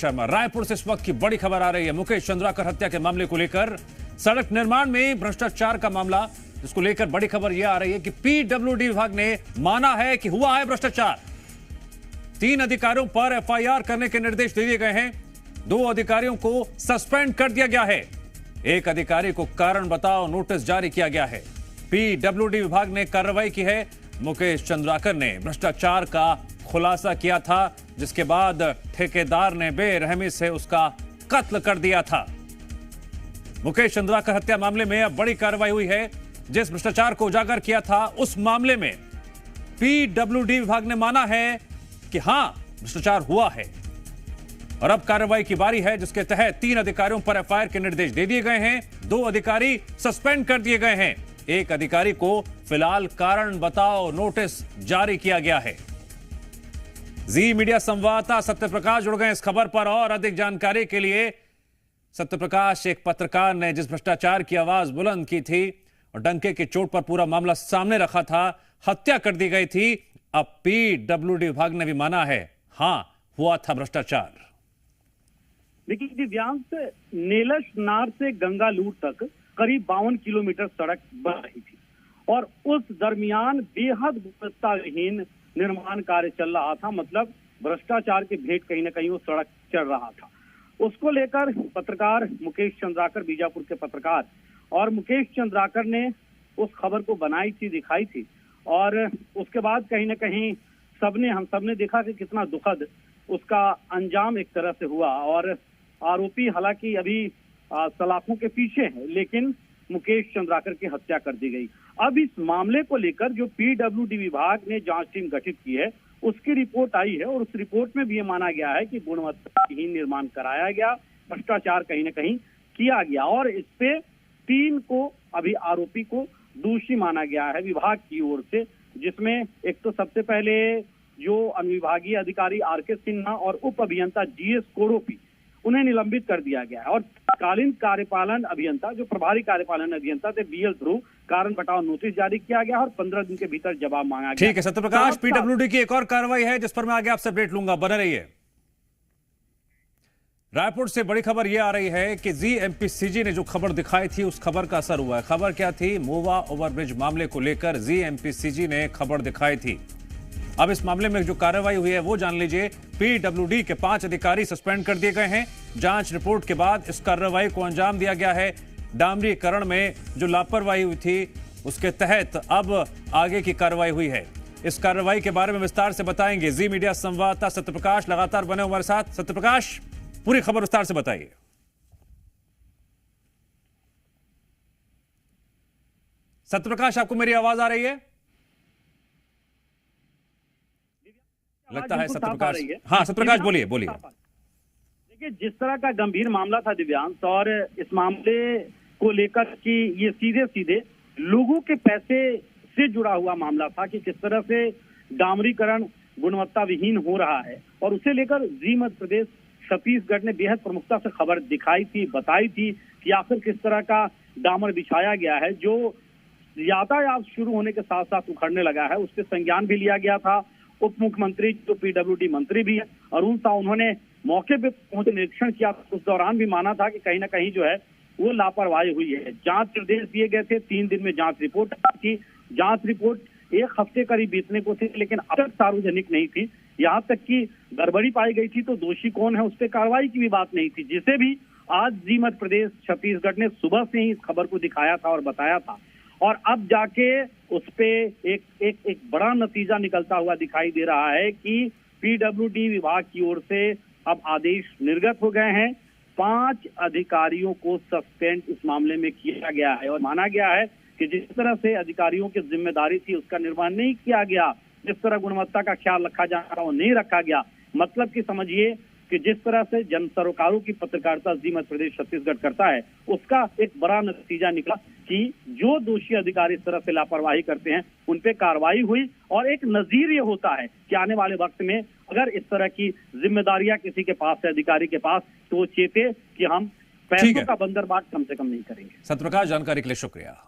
शर्मा। रायपुर से इस वक्त की बड़ी खबर आ रही है मुकेश चंद्राकर हत्या के मामले को लेकर। सड़क निर्माण में भ्रष्टाचार का मामला, जिसको लेकर बड़ी खबर यह आ रही है कि पीडब्ल्यूडी विभाग ने माना है कि हुआ है भ्रष्टाचार। 3 अधिकारियों पर एफआईआर करने के निर्देश दे दिए गए हैं। 2 अधिकारियों को सस्पेंड कर दिया गया है। 1 अधिकारी को कारण बताओ नोटिस जारी किया गया है। पीडब्ल्यूडी विभाग ने कार्रवाई की है। मुकेश चंद्राकर ने भ्रष्टाचार का खुलासा किया था, जिसके बाद ठेकेदार ने बेरहमी से उसका कत्ल कर दिया था। मुकेश चंद्राकर हत्या मामले में अब बड़ी कार्रवाई हुई है। जिस भ्रष्टाचार को उजागर किया था उस मामले में पीडब्ल्यूडी विभाग ने माना है कि हां, भ्रष्टाचार हुआ है। और अब कार्रवाई की बारी है, जिसके तहत 3 अधिकारियों पर एफआईआर के निर्देश दे दिए गए हैं। 2 अधिकारी सस्पेंड कर दिए गए हैं। 1 अधिकारी को फिलहाल कारण बताओ नोटिस जारी किया गया है। जी मीडिया संवाददाता सत्यप्रकाश जुड़ गए इस खबर पर और अधिक जानकारी के लिए। सत्यप्रकाश, एक पत्रकार ने जिस भ्रष्टाचार की आवाज बुलंद की थी और डंके की चोट पर पूरा मामला सामने रखा था, हत्या कर दी गई थी। अब पीडब्ल्यूडी विभाग ने भी माना है, हां, हुआ था भ्रष्टाचार। देखिए दिव्यांश, नेलसनार से गंगालूर तक करीब 52 किलोमीटर सड़क बन रही थी और उस दरमियान बेहद गुणवत्ताहीन निर्माण कार्य चल रहा था। मतलब भ्रष्टाचार के भेंट कहीं ना कहीं वो सड़क चल रहा था। उसको लेकर पत्रकार मुकेश चंद्राकर, बीजापुर के पत्रकार, और मुकेश चंद्राकर ने उस खबर को बनाई थी, दिखाई थी। और उसके बाद कहीं ना कहीं हम सबने देखा कि कितना दुखद उसका अंजाम एक तरह से हुआ। और आरोपी हालांकि अभी सलाखों के पीछे है, लेकिन मुकेश चंद्राकर की हत्या कर दी गई। अब इस मामले को लेकर जो पीडब्ल्यूडी विभाग ने जांच टीम गठित की है, उसकी रिपोर्ट आई है और उस रिपोर्ट में भी ये माना गया है कि गुणवत्ताहीन निर्माण कराया गया, भ्रष्टाचार कहीं ना कहीं किया गया। और इस पे 3 को अभी आरोपी को दोषी माना गया है विभाग की ओर से, जिसमें एक तो सबसे पहले जो अनुविभागीय अधिकारी आरके सिन्हा और उप अभियंता जीएस कोड़ोपी, उन्हें निलंबित कर दिया गया है। और तत्कालीन कार्यपालन अभियंता, जो प्रभारी कार्यपालन अभियंता थे, बीएल ध्रुव, कारण बताओ नोटिस जारी किया गया और 15 दिन के भीतर जवाब मांगा गया। ठीक है सत्यप्रकाश, पीडब्ल्यूडी की एक और कार्रवाई है जिस पर मैं आगे आपसे अपडेट लूंगा, बने रहिए। रायपुर से बड़ी खबर यह आ रही है कि जीएमपीसीजी ने जो खबर दिखाई थी उस खबर का असर हुआ है। खबर क्या थी? मोवा ओवरब्रिज मामले को लेकर जीएमपीसीजी ने खबर दिखाई थी। अब इस मामले में जो कार्रवाई हुई है वो जान लीजिए। पीडब्ल्यूडी के 5 अधिकारी सस्पेंड कर दिए गए हैं। जांच रिपोर्ट के बाद इस कार्रवाई को अंजाम दिया गया है। डामरीकरण में जो लापरवाही हुई थी उसके तहत अब आगे की कार्रवाई हुई है। इस कार्रवाई के बारे में विस्तार से बताएंगे जी मीडिया संवाददाता सत्यप्रकाश, लगातार बने हमारे साथ। सत्यप्रकाश, पूरी खबर विस्तार से बताइए। सत्यप्रकाश, आपको मेरी आवाज आ रही है? लगता है सत्यप्रकाश, हाँ सत्यप्रकाश बोलिए। देखिए, जिस तरह का गंभीर मामला था दिव्यांश, और इस मामले को लेकर कि ये सीधे सीधे लोगों के पैसे से जुड़ा हुआ मामला था कि किस तरह से डामरीकरण गुणवत्ता विहीन हो रहा है, और उसे लेकर जी मध्य प्रदेश छत्तीसगढ़ ने बेहद प्रमुखता से खबर दिखाई थी, बताई थी कि आखिर किस तरह का डामर बिछाया गया है। जो यातायात शुरू होने के साथ साथ उखड़ने लगा है, उससे संज्ञान भी लिया गया था। उप मुख्यमंत्री जो पीडब्ल्यूडी मंत्री भी है अरुण साह, उन्होंने मौके पे पहुंच निरीक्षण किया। उस दौरान भी माना था कि कहीं ना कहीं जो है वो लापरवाही हुई है। जांच निर्देश दिए गए थे, 3 दिन में जांच रिपोर्ट की। जांच रिपोर्ट 1 हफ्ते करीब बीतने को थी, लेकिन अब तक सार्वजनिक नहीं थी। यहाँ तक कि गड़बड़ी पाई गई थी तो दोषी कौन है उस पर कार्रवाई की भी बात नहीं थी, जिसे भी आज जी मध्य प्रदेश छत्तीसगढ़ ने सुबह से ही इस खबर को दिखाया था और बताया था। और अब जाके उस पे एक बड़ा नतीजा निकलता हुआ दिखाई दे रहा है कि पीडब्ल्यूडी विभाग की ओर से अब आदेश निर्गत हो गए हैं। 5 अधिकारियों को सस्पेंड इस मामले में किया गया है और माना गया है कि जिस तरह से अधिकारियों की जिम्मेदारी थी उसका निर्वहन नहीं किया गया, जिस तरह गुणवत्ता का ख्याल रखा जा रहा वो नहीं रखा गया। मतलब कि समझिए कि जिस तरह से जन सरोकारों की पत्रकारिता जी मध्य प्रदेश छत्तीसगढ़ करता है, उसका एक बड़ा नतीजा निकला कि जो दोषी अधिकारी इस तरह से लापरवाही करते हैं उन पे कार्रवाई हुई। और एक नजीर ये होता है कि आने वाले वक्त में अगर इस तरह की जिम्मेदारियां किसी के पास है, अधिकारी के पास, तो वो चेते कि हम पैसों का बंदरबाट कम से कम नहीं करेंगे। सत्यप्रकाश, जानकारी के लिए शुक्रिया।